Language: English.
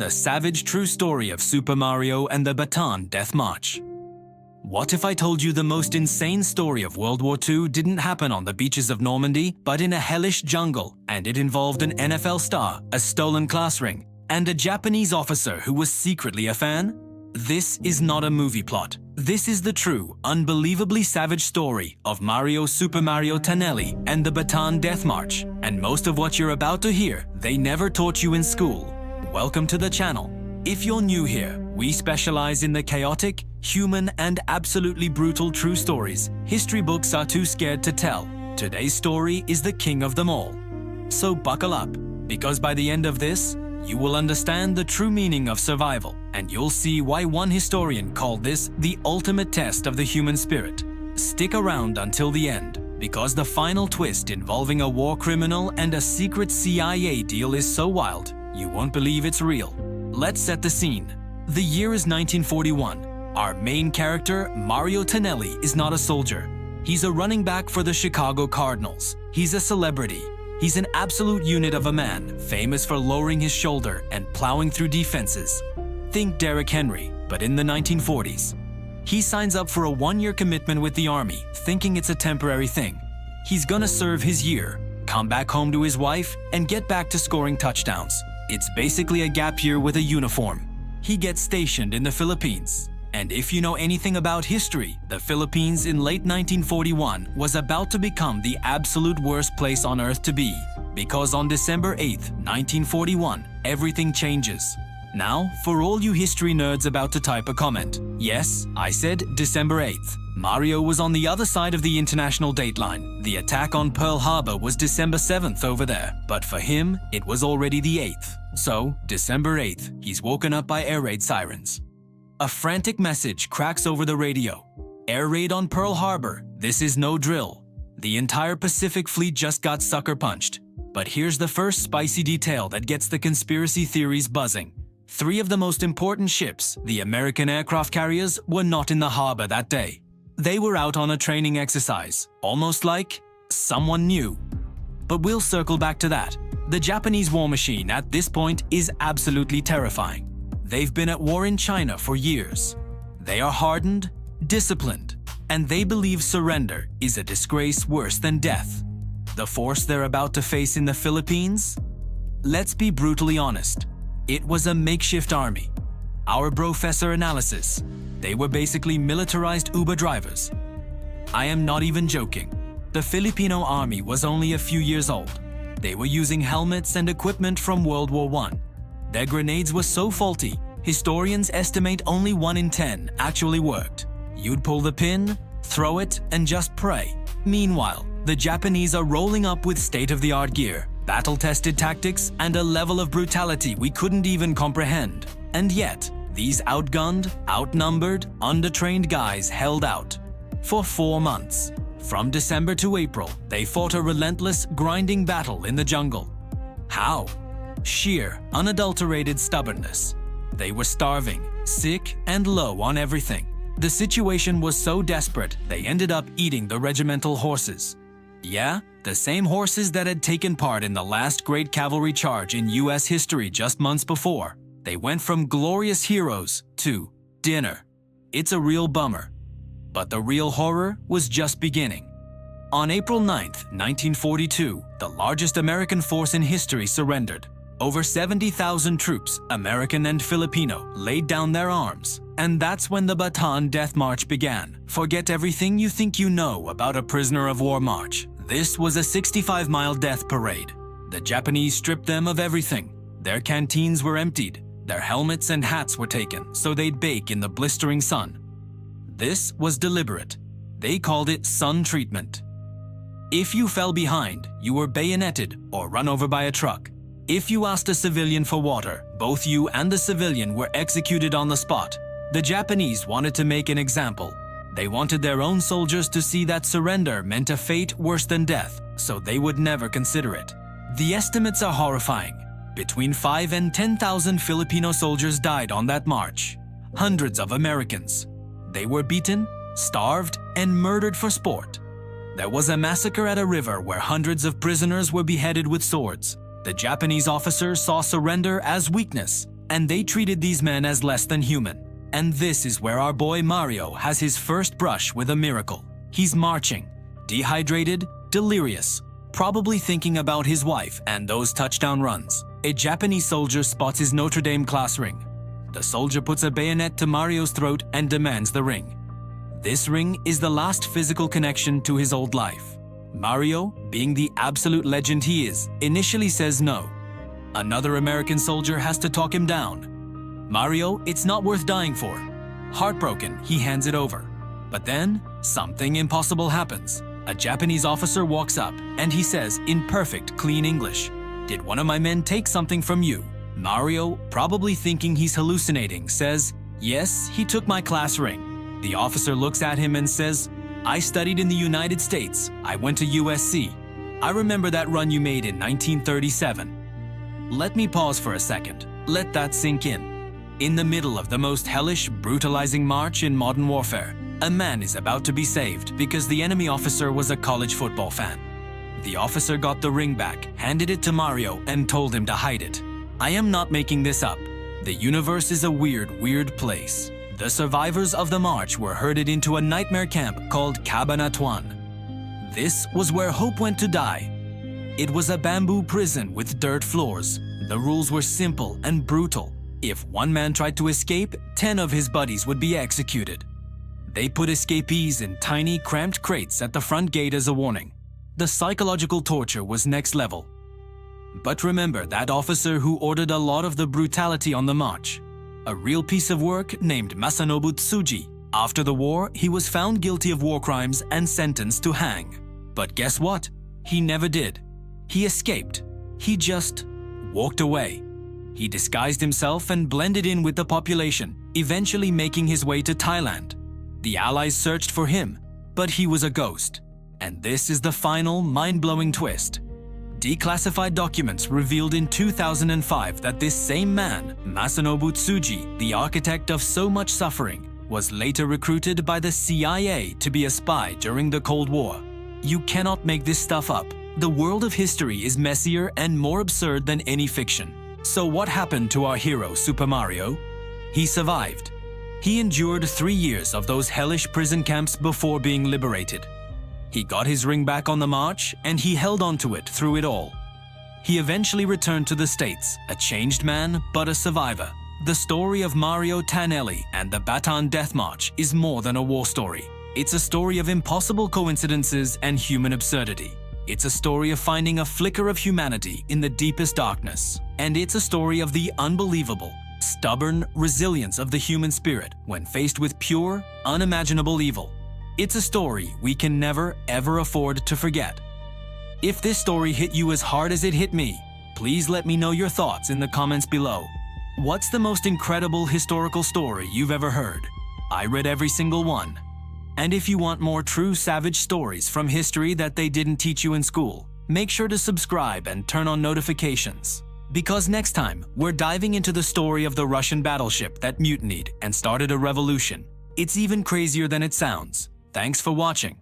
the savage true story of Super Mario and the Bataan Death March. What if I told you the most insane story of World War II didn't happen on the beaches of Normandy, but in a hellish jungle, and it involved an NFL star, a stolen class ring, and a Japanese officer who was secretly a fan? This is not a movie plot. This is the true, unbelievably savage story of Super Mario Tanelli and the Bataan Death March. And most of what you're about to hear, they never taught you in school. Welcome to the channel. If you're new here, we specialize in the chaotic, human, and absolutely brutal true stories history books are too scared to tell. Today's story is the king of them all. So buckle up, because by the end of this, you will understand the true meaning of survival, and you'll see why one historian called this the ultimate test of the human spirit. Stick around until the end, because the final twist involving a war criminal and a secret CIA deal is so wild, you won't believe it's real. Let's set the scene. The year is 1941. Our main character, Mario Tanelli, is not a soldier. He's a running back for the Chicago Cardinals. He's a celebrity. He's an absolute unit of a man, famous for lowering his shoulder and plowing through defenses. Think Derrick Henry, but in the 1940s. He signs up for a one-year commitment with the army, thinking it's a temporary thing. He's gonna serve his year, come back home to his wife, and get back to scoring touchdowns. It's basically a gap year with a uniform. He gets stationed in the Philippines. And if you know anything about history, the Philippines in late 1941 was about to become the absolute worst place on earth to be. Because on December 8th, 1941, everything changes. Now, for all you history nerds about to type a comment, yes, I said December 8th. Mario was on the other side of the international dateline. The attack on Pearl Harbor was December 7th over there, but for him, it was already the 8th. So, December 8th, he's woken up by air raid sirens. A frantic message cracks over the radio. Air raid on Pearl Harbor. This is no drill. The entire Pacific Fleet just got sucker punched. But here's the first spicy detail that gets the conspiracy theories buzzing. 3 of the most important ships, the American aircraft carriers, were not in the harbor that day. They were out on a training exercise, almost like someone knew. But we'll circle back to that. The Japanese war machine at this point is absolutely terrifying. They've been at war in China for years. They are hardened, disciplined, and they believe surrender is a disgrace worse than death. The force they're about to face in the Philippines? Let's be brutally honest. It was a makeshift army. Our professor analysis. They were basically militarized Uber drivers. I am not even joking. The Filipino army was only a few years old. They were using helmets and equipment from World War I. Their grenades were so faulty, historians estimate only 1 in 10 actually worked. You'd pull the pin, throw it, and just pray. Meanwhile, the Japanese are rolling up with state-of-the-art gear, battle-tested tactics, and a level of brutality we couldn't even comprehend. And yet, these outgunned, outnumbered, undertrained guys held out. For 4 months. From December to April, they fought a relentless, grinding battle in the jungle. How? Sheer, unadulterated stubbornness. They were starving, sick, and low on everything. The situation was so desperate, they ended up eating the regimental horses. Yeah, the same horses that had taken part in the last great cavalry charge in US history just months before. They went from glorious heroes to dinner. It's a real bummer. But the real horror was just beginning. On April 9th, 1942, the largest American force in history surrendered. Over 70,000 troops, American and Filipino, laid down their arms. And that's when the Bataan Death March began. Forget everything you think you know about a prisoner of war march. This was a 65-mile death parade. The Japanese stripped them of everything. Their canteens were emptied. Their helmets and hats were taken so they'd bake in the blistering sun. This was deliberate. They called it sun treatment. If you fell behind, you were bayoneted or run over by a truck. If you asked a civilian for water, both you and the civilian were executed on the spot. The Japanese wanted to make an example. They wanted their own soldiers to see that surrender meant a fate worse than death, so they would never consider it. The estimates are horrifying. Between 5,000 and 10,000 Filipino soldiers died on that march. Hundreds of Americans. They were beaten, starved, and murdered for sport. There was a massacre at a river where hundreds of prisoners were beheaded with swords. The Japanese officers saw surrender as weakness, and they treated these men as less than human. And this is where our boy Mario has his first brush with a miracle. He's marching, dehydrated, delirious, probably thinking about his wife and those touchdown runs. A Japanese soldier spots his Notre Dame class ring. The soldier puts a bayonet to Mario's throat and demands the ring. This ring is the last physical connection to his old life. Mario, being the absolute legend he is, initially says no. Another American soldier has to talk him down. Mario, it's not worth dying for. Heartbroken, he hands it over. But then, something impossible happens. A Japanese officer walks up and he says in perfect, clean English, "Did one of my men take something from you?" Mario, probably thinking he's hallucinating, says, "Yes, he took my class ring." The officer looks at him and says, "I studied in the United States. I went to USC. I remember that run you made in 1937. Let me pause for a second. Let that sink in. In the middle of the most hellish, brutalizing march in modern warfare, a man is about to be saved because the enemy officer was a college football fan. The officer got the ring back, handed it to Mario, and told him to hide it. I am not making this up. The universe is a weird, weird place. The survivors of the march were herded into a nightmare camp called Cabanatuan. This was where hope went to die. It was a bamboo prison with dirt floors. The rules were simple and brutal. If one man tried to escape, 10 of his buddies would be executed. They put escapees in tiny, cramped crates at the front gate as a warning. The psychological torture was next level. But remember that officer who ordered a lot of the brutality on the march. A real piece of work named Masanobu Tsuji. After the war, he was found guilty of war crimes and sentenced to hang. But guess what? He never did. He escaped. He just walked away. He disguised himself and blended in with the population, eventually making his way to Thailand. The Allies searched for him, but he was a ghost. And this is the final, mind-blowing twist. Declassified documents revealed in 2005 that this same man, Masanobu Tsuji, the architect of so much suffering, was later recruited by the CIA to be a spy during the Cold War. You cannot make this stuff up. The world of history is messier and more absurd than any fiction. So what happened to our hero, Super Mario? He survived. He endured 3 years of those hellish prison camps before being liberated. He got his ring back on the march, and he held on to it through it all. He eventually returned to the States, a changed man, but a survivor. The story of Mario Tannelli and the Bataan Death March is more than a war story. It's a story of impossible coincidences and human absurdity. It's a story of finding a flicker of humanity in the deepest darkness. And it's a story of the unbelievable, stubborn resilience of the human spirit when faced with pure, unimaginable evil. It's a story we can never, ever afford to forget. If this story hit you as hard as it hit me, please let me know your thoughts in the comments below. What's the most incredible historical story you've ever heard? I read every single one. And if you want more true savage stories from history that they didn't teach you in school, make sure to subscribe and turn on notifications. Because next time, we're diving into the story of the Russian battleship that mutinied and started a revolution. It's even crazier than it sounds. Thanks for watching.